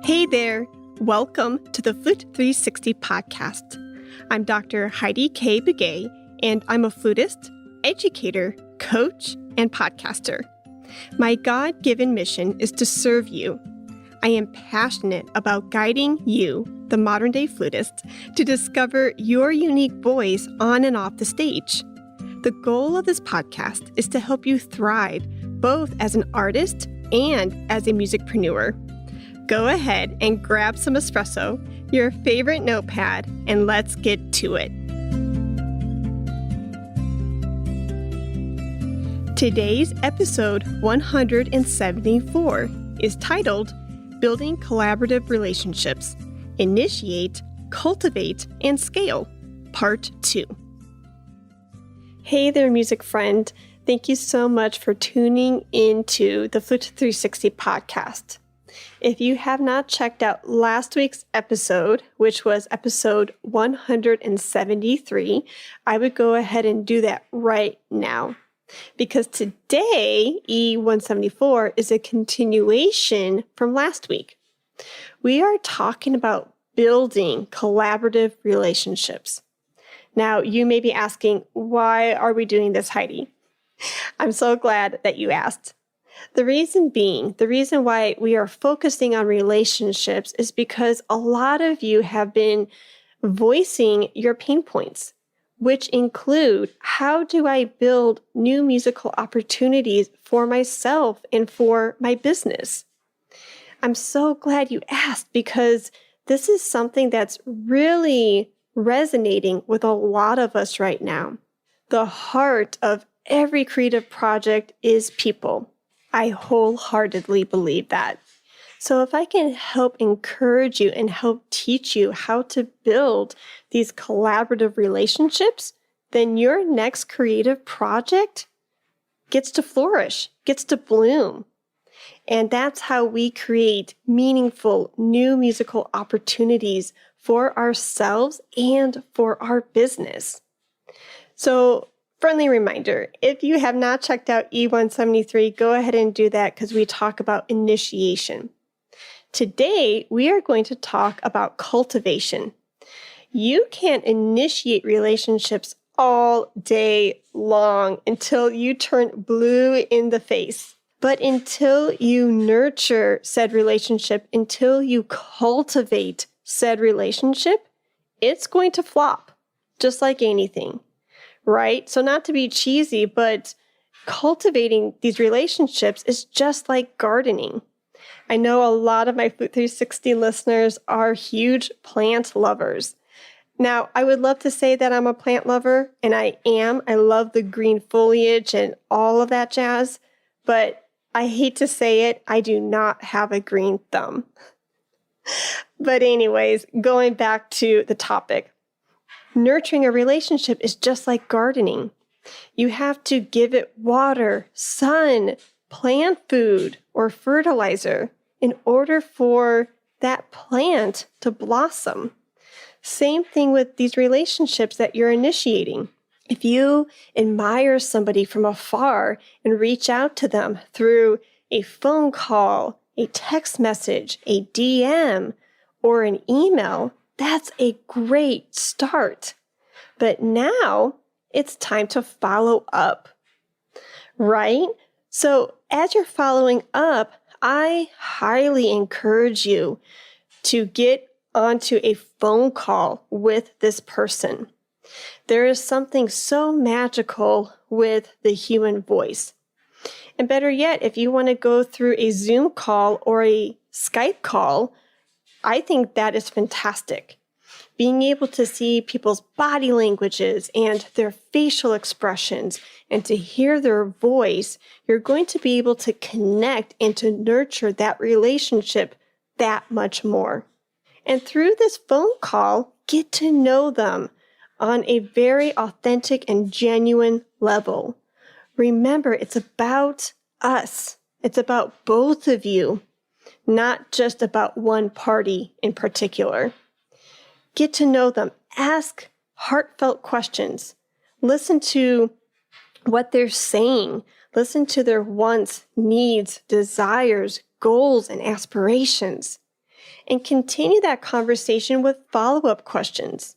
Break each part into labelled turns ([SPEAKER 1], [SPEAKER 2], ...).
[SPEAKER 1] Hey there! Welcome to the Flute 360 podcast. I'm Dr. Heidi K. Begay, and I'm a flutist, educator, coach, and podcaster. My God-given mission is to serve you. I am passionate about guiding you, the modern-day flutist, to discover your unique voice on and off the stage. The goal of this podcast is to help you thrive, both as an artist and as a musicpreneur. Go ahead and grab some espresso, your favorite notepad, and let's get to it. Today's episode 174 is titled Building Collaborative Relationships, Initiate, Cultivate, and Scale, Part 2. Hey there, music friend. Thank you so much for tuning into the Flute 360 podcast. If you have not checked out last week's episode, which was episode 173, I would go ahead and do that right now. Because today, E174, is a continuation from last week. We are talking about building collaborative relationships. Now, you may be asking, why are we doing this, Heidi? I'm so glad that you asked. The reason why we are focusing on relationships is because a lot of you have been voicing your pain points, which include, how do I build new musical opportunities for myself and for my business? I'm so glad you asked, because this is something that's really resonating with a lot of us right now. The heart of every creative project is people. I wholeheartedly believe that. So if I can help encourage you and help teach you how to build these collaborative relationships, then your next creative project gets to flourish, gets to bloom. And that's how we create meaningful new musical opportunities for ourselves and for our business. So, friendly reminder, if you have not checked out E173, go ahead and do that, because we talk about initiation. Today, we are going to talk about cultivation. You can initiate relationships all day long until you turn blue in the face. But until you nurture said relationship, until you cultivate said relationship, it's going to flop, just like anything. Right? So not to be cheesy, but cultivating these relationships is just like gardening. I know a lot of my Flute 360 listeners are huge plant lovers. Now, I would love to say that I'm a plant lover, and I am. I love the green foliage and all of that jazz, but I hate to say it, I do not have a green thumb. But anyways, going back to the topic. Nurturing a relationship is just like gardening. You have to give it water, sun, plant food, or fertilizer in order for that plant to blossom. Same thing with these relationships that you're initiating. If you admire somebody from afar and reach out to them through a phone call, a text message, a DM, or an email, that's a great start. But now it's time to follow up, right? So as you're following up, I highly encourage you to get onto a phone call with this person. There is something so magical with the human voice. And better yet, if you want to go through a Zoom call or a Skype call, I think that is fantastic. Being able to see people's body languages and their facial expressions and to hear their voice, you're going to be able to connect and to nurture that relationship that much more. And through this phone call, get to know them on a very authentic and genuine level. Remember, it's about us. It's about both of you, not just about one party in particular. Get to know them. Ask heartfelt questions. Listen to what they're saying. Listen to their wants, needs, desires, goals, and aspirations. and continue that conversation with follow-up questions.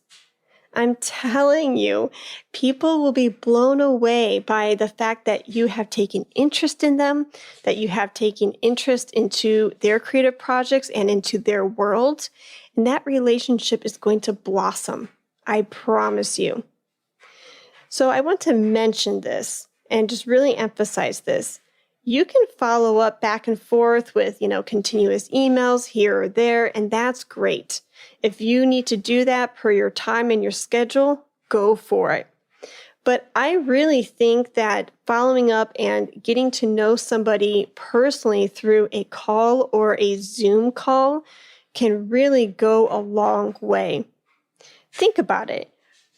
[SPEAKER 1] I'm telling you, people will be blown away by the fact that you have taken interest in them, that you have taken interest into their creative projects and into their world, and that relationship is going to blossom. I promise you. So I want to mention this and just really emphasize this. You can follow up back and forth with, continuous emails here or there, and that's great. If you need to do that per your time and your schedule, go for it. But I really think that following up and getting to know somebody personally through a call or a Zoom call can really go a long way. Think about it.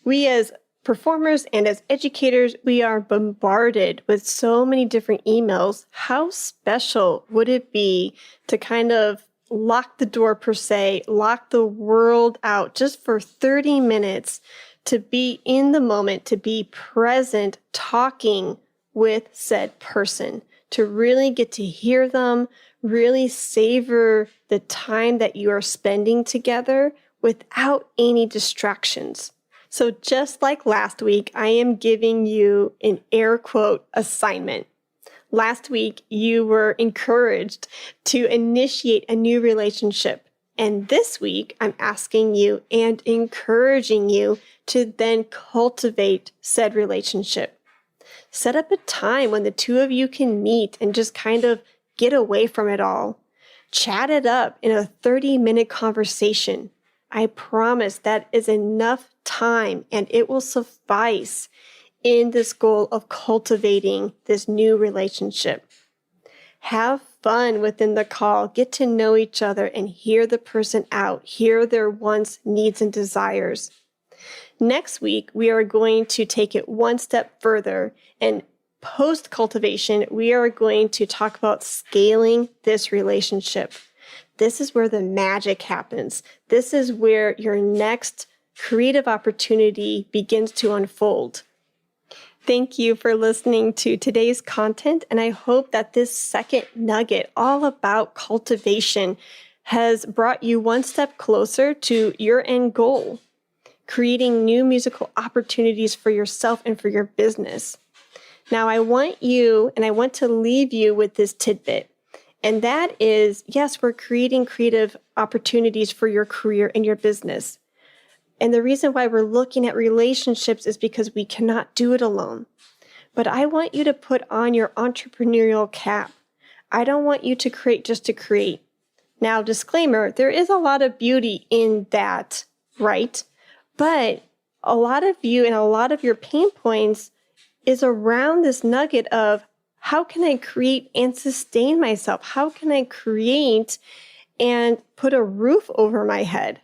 [SPEAKER 1] We as performers and as educators, we are bombarded with so many different emails. How special would it be to kind of lock the door per se, lock the world out just for 30 minutes to be in the moment, to be present, talking with said person, to really get to hear them, really savor the time that you are spending together without any distractions. So just like last week, I am giving you an air quote assignment. Last week, you were encouraged to initiate a new relationship. And this week, I'm asking you and encouraging you to then cultivate said relationship. Set up a time when the two of you can meet and just kind of get away from it all. Chat it up in a 30-minute conversation. I promise that is enough time and it will suffice in this goal of cultivating this new relationship. Have fun within the call, get to know each other and hear the person out, hear their wants, needs, and desires. Next week, we are going to take it one step further, and post-cultivation, we are going to talk about scaling this relationship. This is where the magic happens. This is where your next creative opportunity begins to unfold. Thank you for listening to today's content, and I hope that this second nugget all about cultivation has brought you one step closer to your end goal, creating new musical opportunities for yourself and for your business. Now, I want to leave you with this tidbit, and that is, yes, we're creating creative opportunities for your career and your business. And the reason why we're looking at relationships is because we cannot do it alone. But I want you to put on your entrepreneurial cap. I don't want you to create just to create. Now, disclaimer, there is a lot of beauty in that, right? But a lot of you and a lot of your pain points is around this nugget of how can I create and sustain myself? How can I create and put a roof over my head?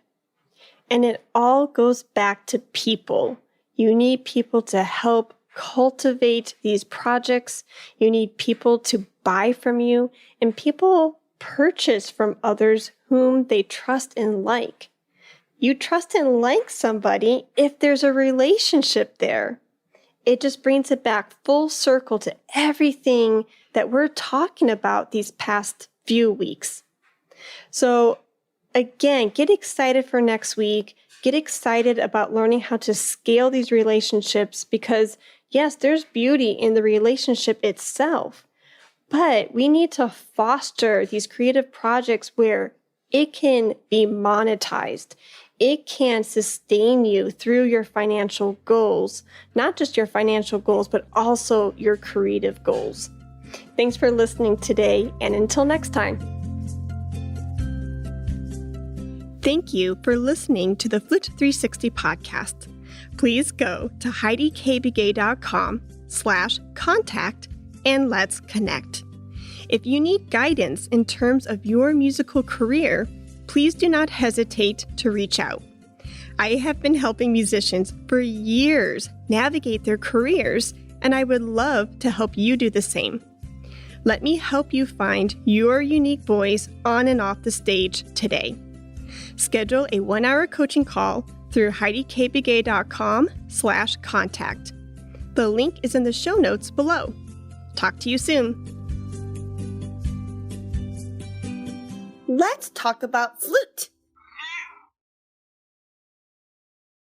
[SPEAKER 1] And it all goes back to people. You need people to help cultivate these projects. You need people to buy from you, and people purchase from others whom they trust and like. You trust and like somebody if there's a relationship there. It just brings it back full circle to everything that we're talking about these past few weeks. So again, get excited for next week. Get excited about learning how to scale these relationships because, yes, there's beauty in the relationship itself, but we need to foster these creative projects where it can be monetized. It can sustain you through your financial goals, not just your financial goals, but also your creative goals. Thanks for listening today, and until next time. Thank you for listening to the Flute 360 podcast. Please go to HeidiKBigay.com/contact and let's connect. If you need guidance in terms of your musical career, please do not hesitate to reach out. I have been helping musicians for years navigate their careers, and I would love to help you do the same. Let me help you find your unique voice on and off the stage today. Schedule a 1-hour coaching call through HeidiKBigay.com/contact. The link is in the show notes below. Talk to you soon.
[SPEAKER 2] Let's talk about Flute.